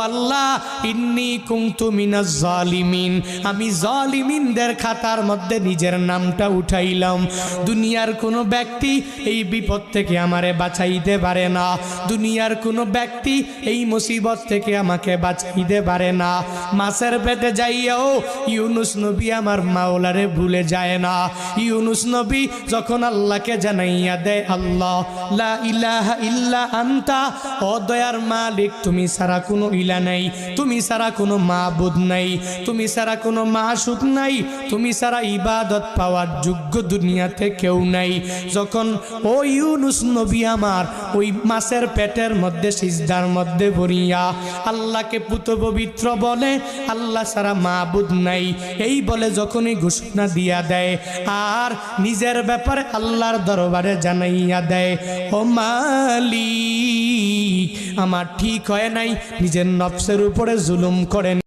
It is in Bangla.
আল্লাহ ইন্নী কুনতু মিনাজ জালিমিন, আমি জালিমিনদের খাতার মধ্যে নিজের নামটা উঠাইলাম। দুনিয়ার কোনো ব্যক্তি এই বিপদ থেকে আমারে বাঁচাইতে পারে না, দুনিয়ার কোনো ব্যক্তি এই মুসিবত থেকে আমাকে বাঁচাইতে পারে না। মাছের পেটে যাইয়াও ইউনুস নবী আমার মাওলারে ভুলে যায় না। ইউনুস নবী যখন আল্লাহকে জানাইয়া দেয়, আল্লাহ লা ইলাহা ইল্লা আনতা, ও দয়ার মালিক তুমি ছাড়া কোনো ইলা নাই, তুমি ছাড়া কোনো মাবুদ নাই, তুমি ছাড়া কোনো মাশুক নাই, তুমি ছাড়া ইবাদত পাওয়ার যোগ্য দুনিয়াতে কেউ নাই। যখন ও ইউনুস নবী আমার ওই মাছের পেটের মধ্যে সিজদার মধ্যে পড়িয়া আল্লাহকে পুত পবিত্র বলে, আল্লাহ ছাড়া মাবুদ নাই এই বলে যখনই ঘোষণা দিয়া দেয় আর নিজের ব্যাপারে আল্লাহর দরবারে জানাইয়া দেয়, ও মালিক আমার ঠিক হয় নাই, নিজের নফসের উপরে জুলুম করেন।